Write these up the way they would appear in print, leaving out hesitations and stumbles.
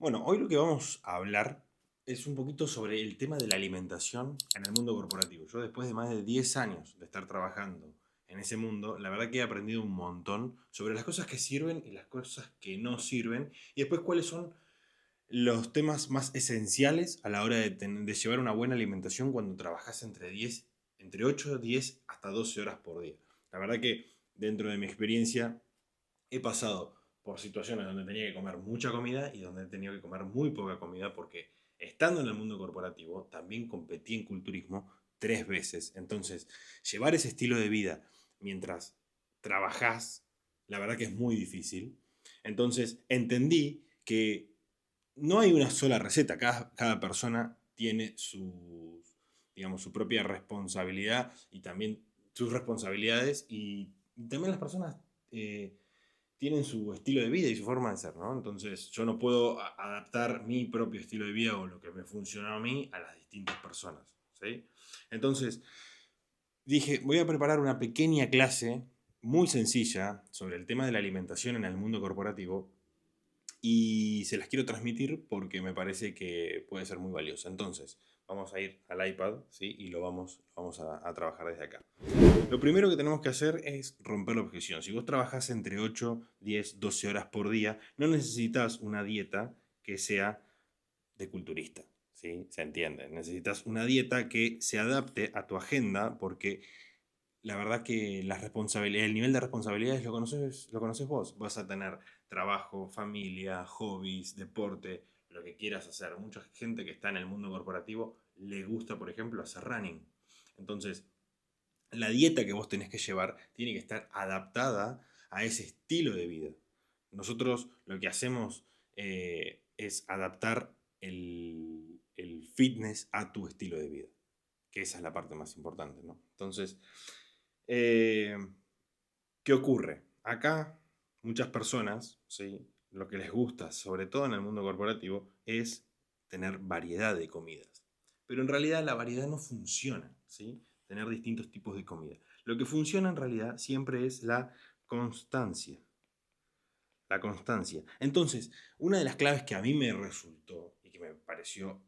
Bueno, hoy lo que vamos a hablar es un poquito sobre el tema de la alimentación en el mundo corporativo. Yo después de más de 10 años de estar trabajando en ese mundo, la verdad que he aprendido un montón sobre las cosas que sirven y las cosas que no sirven y después cuáles son los temas más esenciales a la hora de llevar una buena alimentación cuando trabajas entre 8, 10 hasta 12 horas por día. La verdad que dentro de mi experiencia he pasado por situaciones donde tenía que comer mucha comida y donde he tenido que comer muy poca comida porque estando en el mundo corporativo también competí en culturismo 3 veces. Entonces, llevar ese estilo de vida mientras trabajás, la verdad que es muy difícil. Entonces, entendí que no hay una sola receta, cada persona tiene digamos, su propia responsabilidad y también sus responsabilidades y también las personas eh, tienen su estilo de vida y su forma de ser, ¿no? Entonces yo no puedo adaptar mi propio estilo de vida o lo que me funciona a mí a las distintas personas, ¿sí? Entonces dije, voy a preparar una pequeña clase muy sencilla sobre el tema de la alimentación en el mundo corporativo y se las quiero transmitir porque me parece que puede ser muy valiosa. Entonces, vamos a ir al iPad, ¿sí? Y lo vamos a trabajar desde acá. Lo primero que tenemos que hacer es romper la objeción. Si vos trabajás entre 8, 10, 12 horas por día, no necesitas una dieta que sea de culturista, ¿sí? Se entiende. Necesitas una dieta que se adapte a tu agenda porque la verdad que el nivel de responsabilidades lo conoces vos. Vas a tener trabajo, familia, hobbies, deporte, lo que quieras hacer. Mucha gente que está en el mundo corporativo le gusta, por ejemplo, hacer running. Entonces, la dieta que vos tenés que llevar tiene que estar adaptada a ese estilo de vida. Nosotros lo que hacemos es adaptar el fitness a tu estilo de vida, que esa es la parte más importante, ¿no? Entonces, eh, ¿qué ocurre? Acá muchas personas, ¿sí? Lo que les gusta, sobre todo en el mundo corporativo, es tener variedad de comidas. Pero en realidad la variedad no funciona, ¿sí? Tener distintos tipos de comida. Lo que funciona en realidad siempre es la constancia. La constancia. Entonces, una de las claves que a mí me resultó y que me pareció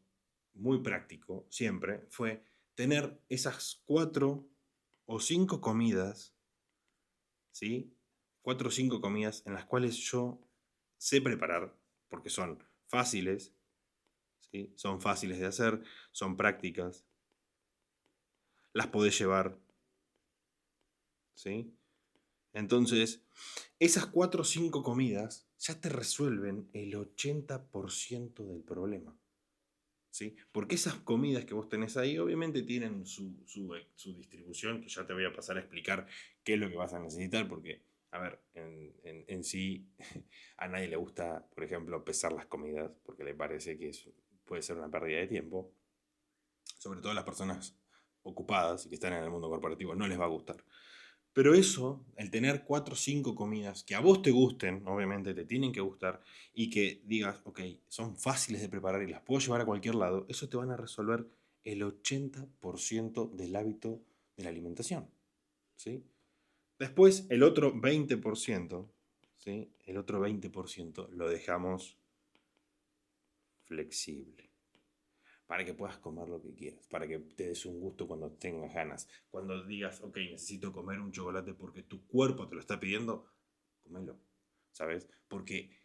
muy práctico siempre fue tener esas 4 o 5 comidas, ¿sí? 4 o 5 comidas en las cuales yo sé preparar, porque son fáciles, ¿sí? Son fáciles de hacer, son prácticas, las podés llevar, ¿sí? Entonces, esas 4 o 5 comidas ya te resuelven el 80% del problema, ¿sí? Porque esas comidas que vos tenés ahí obviamente tienen su distribución, que ya te voy a pasar a explicar qué es lo que vas a necesitar, porque, a ver, en sí a nadie le gusta, por ejemplo, pesar las comidas, porque le parece que puede ser una pérdida de tiempo, sobre todo a las personas ocupadas y que están en el mundo corporativo, no les va a gustar. Pero eso, el tener 4 o 5 comidas que a vos te gusten, obviamente te tienen que gustar, y que digas, ok, son fáciles de preparar y las puedo llevar a cualquier lado, eso te van a resolver el 80% del hábito de la alimentación, ¿sí? Después, el otro 20%, ¿sí? El otro 20% lo dejamos flexible para que puedas comer lo que quieras, para que te des un gusto cuando tengas ganas. Cuando digas, ok, necesito comer un chocolate porque tu cuerpo te lo está pidiendo, comelo, ¿sabes? Porque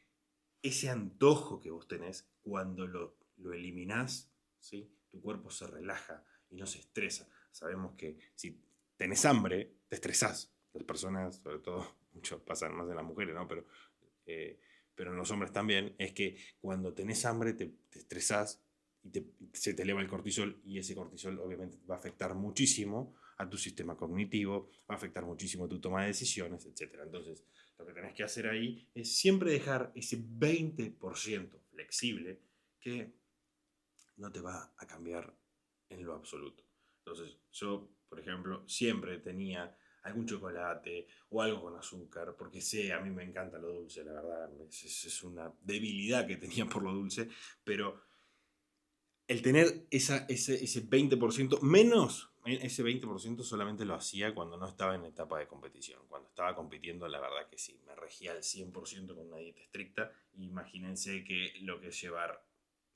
ese antojo que vos tenés, cuando lo eliminás, ¿sí? Tu cuerpo se relaja y no se estresa. Sabemos que si tenés hambre, te estresás. Las personas, sobre todo, muchos pasan más en las mujeres, ¿no? Eh, pero en los hombres también, es que cuando tenés hambre te estresás y se te eleva el cortisol y ese cortisol obviamente va a afectar muchísimo a tu sistema cognitivo, va a afectar muchísimo a tu toma de decisiones, etcétera. Entonces, lo que tenés que hacer ahí es siempre dejar ese 20% flexible que no te va a cambiar en lo absoluto. Entonces, yo, por ejemplo, siempre tenía algún chocolate o algo con azúcar, porque sé, a mí me encanta lo dulce, la verdad, es una debilidad que tenía por lo dulce, pero el tener ese 20% menos ese 20% solamente lo hacía cuando no estaba en etapa de competición. Cuando estaba compitiendo, la verdad que sí, me regía al 100% con una dieta estricta. Imagínense que lo que es llevar,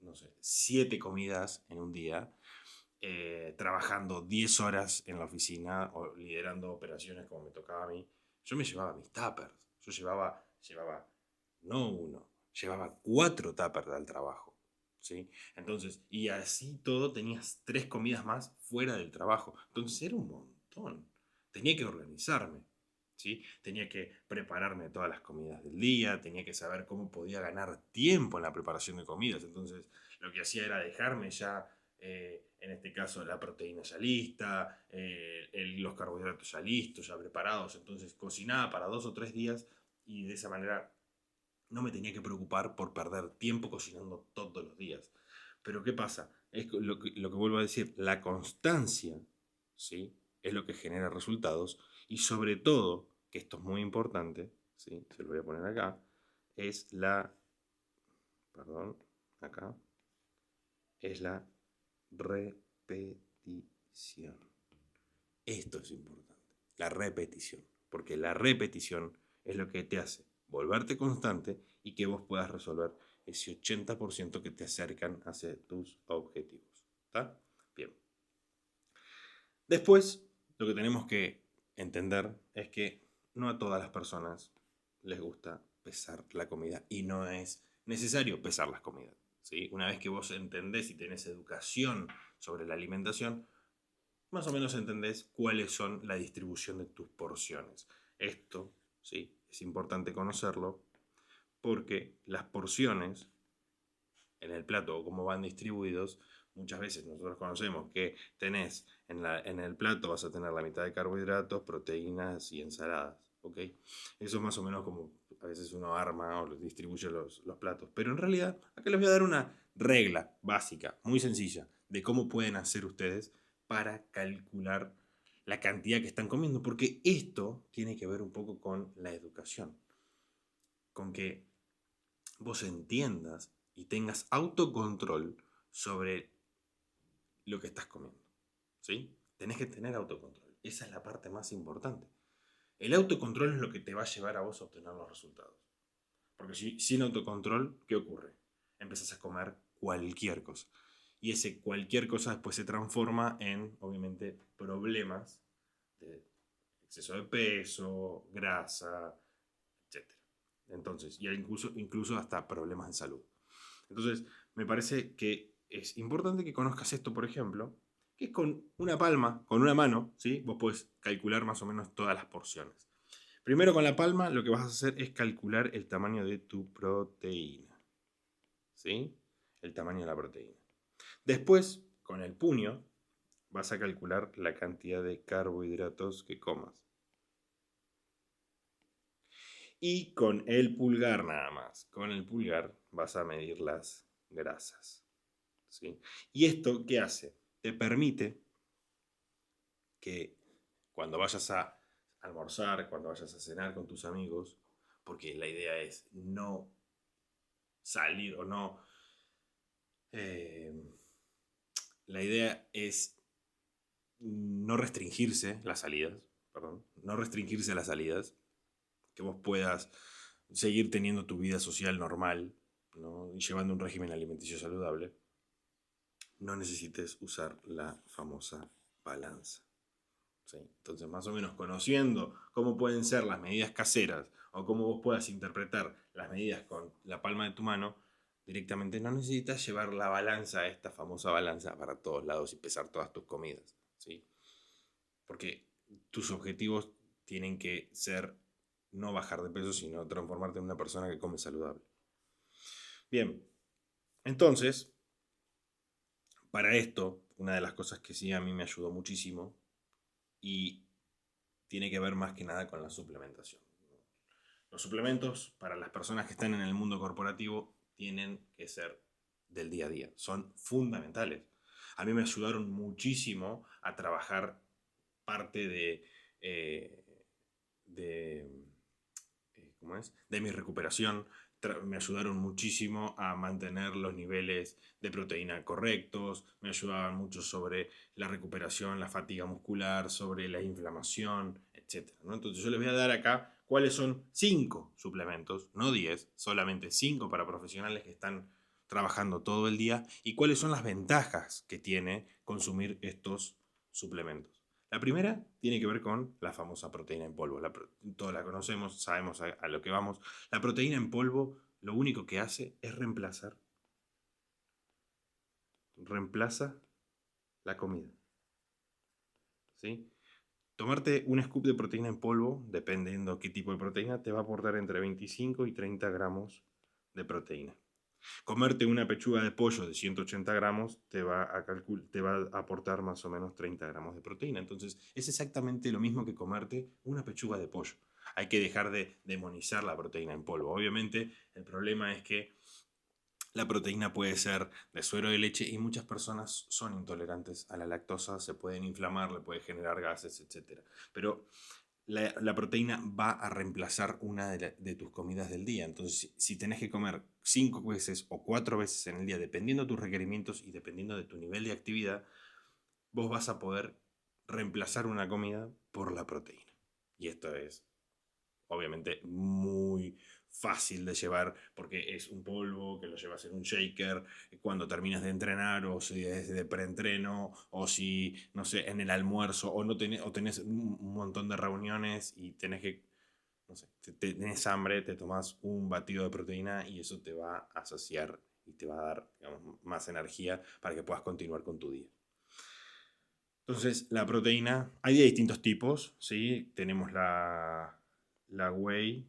no sé, 7 comidas en un día, trabajando 10 horas en la oficina o liderando operaciones como me tocaba a mí. Yo me llevaba mis tuppers. Yo llevaba no uno, llevaba 4 tuppers al trabajo. ¿Sí? Entonces, y así todo tenías 3 comidas más fuera del trabajo. Entonces era un montón. Tenía que organizarme. ¿Sí? Tenía que prepararme todas las comidas del día, tenía que saber cómo podía ganar tiempo en la preparación de comidas. Entonces, lo que hacía era dejarme ya, en este caso, la proteína ya lista, los carbohidratos ya listos, ya preparados. Entonces, cocinaba para 2 o 3 días y de esa manera no me tenía que preocupar por perder tiempo cocinando todos los días. Pero ¿qué pasa? Es lo que vuelvo a decir, la constancia, ¿sí? Es lo que genera resultados y sobre todo, que esto es muy importante, ¿sí? Se lo voy a poner acá, es perdón, acá, es la repetición. Esto es importante, la repetición, porque la repetición es lo que te hace volverte constante y que vos puedas resolver ese 80% que te acercan hacia tus objetivos. ¿Está? Bien. Después, lo que tenemos que entender es que no a todas las personas les gusta pesar la comida y no es necesario pesar las comidas. ¿Sí? Una vez que vos entendés y tenés educación sobre la alimentación, más o menos entendés cuáles son la distribución de tus porciones. Esto, sí, es importante conocerlo porque las porciones en el plato o cómo van distribuidos, muchas veces nosotros conocemos que tenés en el plato vas a tener la mitad de carbohidratos, proteínas y ensaladas. ¿Ok? Eso es más o menos como a veces uno arma o distribuye los platos. Pero en realidad, acá les voy a dar una regla básica, muy sencilla, de cómo pueden hacer ustedes para calcular la cantidad que están comiendo, porque esto tiene que ver un poco con la educación, con que vos entiendas y tengas autocontrol sobre lo que estás comiendo. ¿Sí? Tenés que tener autocontrol. Esa es la parte más importante. El autocontrol es lo que te va a llevar a vos a obtener los resultados. Porque sin autocontrol, ¿qué ocurre? Empezás a comer cualquier cosa. Y ese cualquier cosa después se transforma en, obviamente, problemas de exceso de peso, grasa, etcétera. Entonces, y incluso hasta problemas de salud. Entonces, me parece que es importante que conozcas esto, por ejemplo, que es con una palma, con una mano, ¿sí? Vos podés calcular más o menos todas las porciones. Primero con la palma lo que vas a hacer es calcular el tamaño de tu proteína, ¿sí? El tamaño de la proteína. Después, con el puño, vas a calcular la cantidad de carbohidratos que comas. Y con el pulgar nada más. Con el pulgar vas a medir las grasas. ¿Sí? ¿Y esto qué hace? Te permite que cuando vayas a almorzar, cuando vayas a cenar con tus amigos, porque la idea es no salir o no... eh, la idea es no restringirse las salidas, perdón, no restringirse las salidas, que vos puedas seguir teniendo tu vida social normal, ¿no? Y llevando un régimen alimenticio saludable, no necesites usar la famosa balanza. ¿Sí? Entonces, más o menos conociendo cómo pueden ser las medidas caseras o cómo vos puedas interpretar las medidas con la palma de tu mano, directamente no necesitas llevar la balanza, esta famosa balanza, para todos lados y pesar todas tus comidas. ¿Sí? Porque tus objetivos tienen que ser no bajar de peso, sino transformarte en una persona que come saludable. Bien, entonces, para esto, una de las cosas que sí a mí me ayudó muchísimo y tiene que ver más que nada con la suplementación. Los suplementos para las personas que están en el mundo corporativo tienen que ser del día a día, son fundamentales. A mí me ayudaron muchísimo a trabajar parte de ¿cómo es? De mi recuperación, me ayudaron muchísimo a mantener los niveles de proteína correctos, me ayudaban mucho sobre la recuperación, la fatiga muscular, sobre la inflamación, etcétera, ¿no? Entonces yo les voy a dar acá cuáles son 5 suplementos, no 10, solamente 5 para profesionales que están trabajando todo el día y cuáles son las ventajas que tiene consumir estos suplementos. La primera tiene que ver con la famosa proteína en polvo. Todos la conocemos, sabemos a lo que vamos. La proteína en polvo lo único que hace es reemplaza la comida. ¿Sí? Tomarte un scoop de proteína en polvo, dependiendo qué tipo de proteína, te va a aportar entre 25 y 30 gramos de proteína. Comerte una pechuga de pollo de 180 gramos te va a aportar más o menos 30 gramos de proteína. Entonces es exactamente lo mismo que comerte una pechuga de pollo. Hay que dejar de demonizar la proteína en polvo. Obviamente el problema es que la proteína puede ser de suero de leche y muchas personas son intolerantes a la lactosa, se pueden inflamar, le puede generar gases, etc. Pero la proteína va a reemplazar una de tus comidas del día. Entonces, si tenés que comer 5 veces o 4 veces en el día, dependiendo de tus requerimientos y dependiendo de tu nivel de actividad, vos vas a poder reemplazar una comida por la proteína. Y esto es obviamente muy fácil de llevar porque es un polvo que lo llevas en un shaker cuando terminas de entrenar o si es de preentreno o si, no sé, en el almuerzo o, no tenés, o tenés un montón de reuniones y tenés que, no sé, tenés hambre, te tomás un batido de proteína y eso te va a saciar y te va a dar, digamos, más energía para que puedas continuar con tu día. Entonces, la proteína, hay de distintos tipos, ¿sí? Tenemos la whey,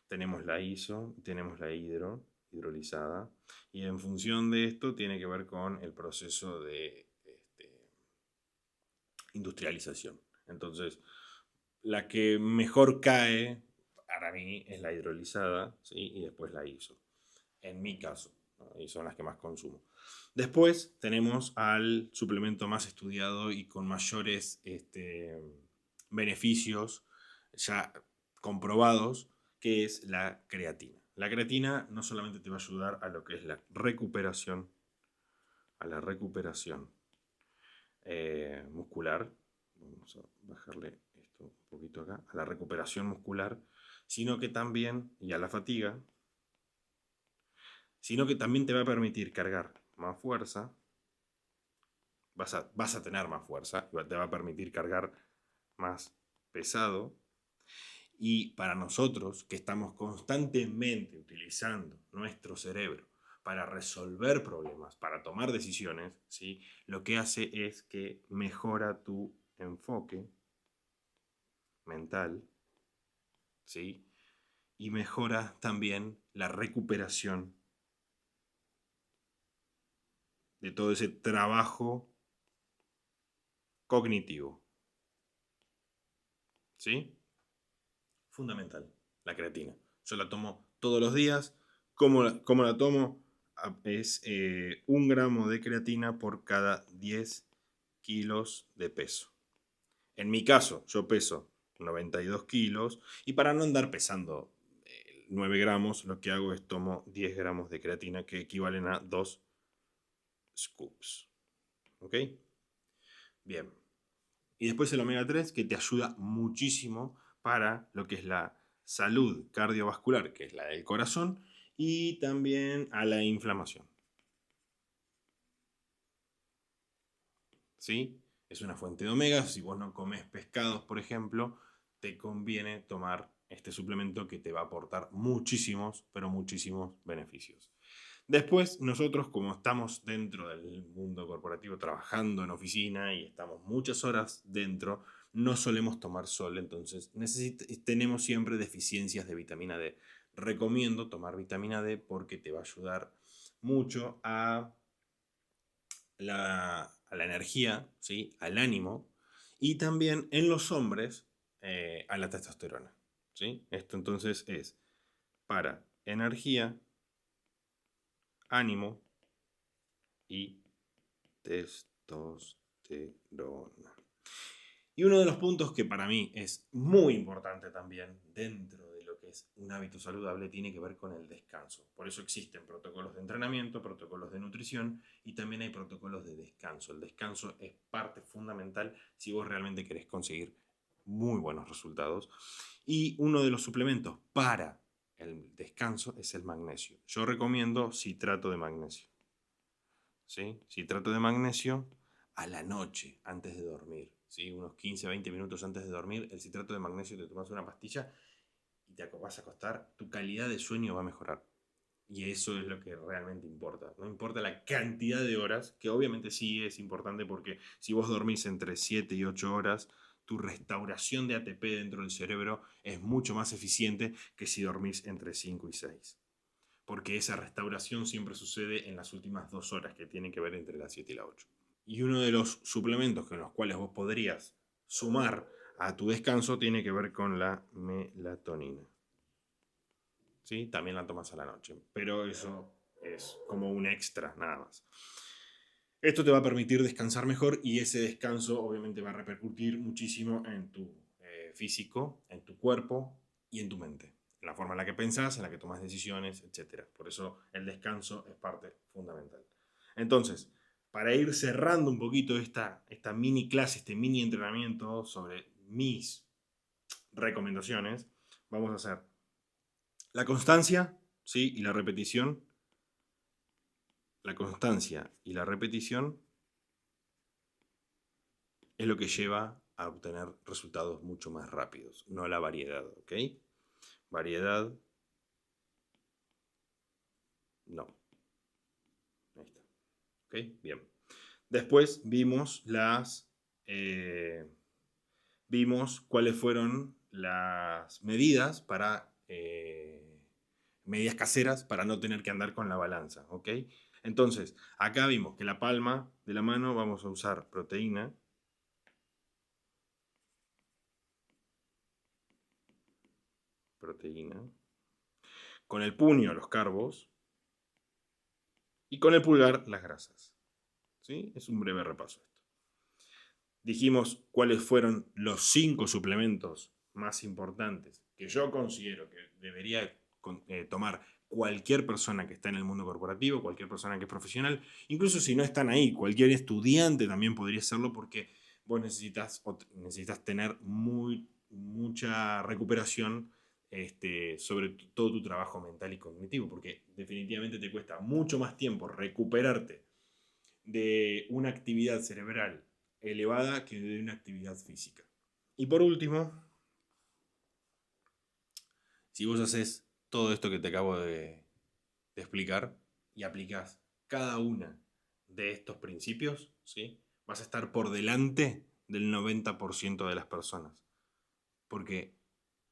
tenemos la iso, tenemos la hidrolizada, y en función de esto tiene que ver con el proceso de industrialización. Entonces, la que mejor cae para mí es la hidrolizada, ¿sí? Y después la iso, en mi caso, ¿no? Y son las que más consumo. Después tenemos al suplemento más estudiado y con mayores beneficios ya comprobados, que es la creatina. La creatina no solamente te va a ayudar a lo que es la recuperación muscular, vamos a bajarle esto un poquito acá, a la recuperación muscular, sino que también, y a la fatiga, sino que también te va a permitir cargar más fuerza, vas a tener más fuerza, te va a permitir cargar más pesado. Y para nosotros, que estamos constantemente utilizando nuestro cerebro para resolver problemas, para tomar decisiones, ¿sí? Lo que hace es que mejora tu enfoque mental, ¿sí? Y mejora también la recuperación de todo ese trabajo cognitivo, ¿sí? Fundamental, la creatina. Yo la tomo todos los días. ¿Cómo la tomo? Es 1 gramo de creatina por cada 10 kilos de peso. En mi caso, yo peso 92 kilos y para no andar pesando 9 gramos, lo que hago es tomo 10 gramos de creatina que equivalen a 2 scoops. ¿Ok? Bien. Y después el omega 3 que te ayuda muchísimo para lo que es la salud cardiovascular, que es la del corazón, y también a la inflamación. ¿Sí? Es una fuente de omega. Si vos no comes pescados, por ejemplo, te conviene tomar este suplemento que te va a aportar muchísimos, pero muchísimos beneficios. Después, nosotros, como estamos dentro del mundo corporativo, trabajando en oficina y estamos muchas horas dentro, no solemos tomar sol, entonces tenemos siempre deficiencias de vitamina D. Recomiendo tomar vitamina D porque te va a ayudar mucho a la energía, ¿sí? Al ánimo y también en los hombres a la testosterona. ¿Sí? Esto entonces es para energía, ánimo y testosterona. Y uno de los puntos que para mí es muy importante también dentro de lo que es un hábito saludable, tiene que ver con el descanso. Por eso existen protocolos de entrenamiento, protocolos de nutrición y también hay protocolos de descanso. El descanso es parte fundamental si vos realmente querés conseguir muy buenos resultados. Y uno de los suplementos para el descanso es el magnesio. Yo recomiendo citrato de magnesio. ¿Sí? Citrato de magnesio a la noche, antes de dormir. ¿Sí? Unos 15-20 minutos antes de dormir, el citrato de magnesio, te tomas una pastilla y te vas a acostar, tu calidad de sueño va a mejorar. Y eso es lo que realmente importa. No importa la cantidad de horas, que obviamente sí es importante porque si vos dormís entre 7 y 8 horas, tu restauración de ATP dentro del cerebro es mucho más eficiente que si dormís entre 5 y 6. Porque esa restauración siempre sucede en las últimas 2 horas, que tienen que ver entre las 7 y las 8. Y uno de los suplementos con los cuales vos podrías sumar a tu descanso tiene que ver con la melatonina. ¿Sí? También la tomas a la noche, pero eso es como un extra, nada más. Esto te va a permitir descansar mejor y ese descanso obviamente va a repercutir muchísimo en tu físico, en tu cuerpo y en tu mente. En la forma en la que pensás, en la que tomas decisiones, etc. Por eso el descanso es parte fundamental. Entonces, para ir cerrando un poquito esta mini clase, este mini entrenamiento sobre mis recomendaciones, vamos a hacer la constancia, ¿sí? Y la repetición. La constancia y la repetición es lo que lleva a obtener resultados mucho más rápidos, no la variedad, ¿ok? Variedad, no. Ahí está. ¿Ok? Bien. Después vimos cuáles fueron las medidas para medidas caseras para no tener que andar con la balanza, ¿ok? Entonces, acá vimos que la palma de la mano vamos a usar proteína. Con el puño los carbos y con el pulgar las grasas. ¿Sí? Es un breve repaso esto. Dijimos cuáles fueron los 5 suplementos más importantes que yo considero que debería tomar cualquier persona que está en el mundo corporativo, cualquier persona que es profesional, incluso si no están ahí, cualquier estudiante también podría hacerlo porque vos necesitas tener mucha recuperación sobre todo tu trabajo mental y cognitivo, porque definitivamente te cuesta mucho más tiempo recuperarte de una actividad cerebral elevada que de una actividad física. Y por último, si vos haces todo esto que te acabo de explicar y aplicás cada una de estos principios, ¿sí? Vas a estar por delante del 90% de las personas. Porque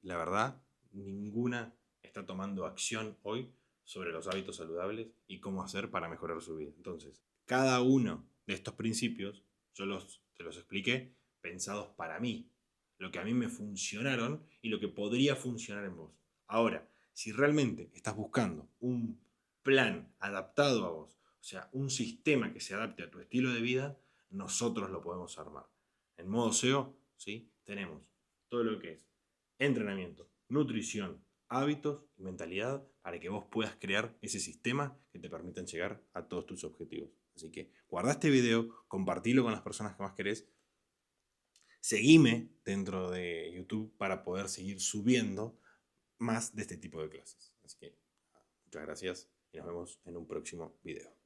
la verdad, ninguna está tomando acción hoy sobre los hábitos saludables y cómo hacer para mejorar su vida. Entonces, cada uno de estos principios, te los expliqué pensados para mí, lo que a mí me funcionaron y lo que podría funcionar en vos. Ahora, si realmente estás buscando un plan adaptado a vos, o sea, un sistema que se adapte a tu estilo de vida, nosotros lo podemos armar. En modo SEO, ¿sí? Tenemos todo lo que es entrenamiento, nutrición, hábitos y mentalidad para que vos puedas crear ese sistema que te permitan llegar a todos tus objetivos. Así que guarda este video, compartilo con las personas que más querés, seguime dentro de YouTube para poder seguir subiendo más de este tipo de clases. Así que muchas gracias y nos vemos en un próximo video.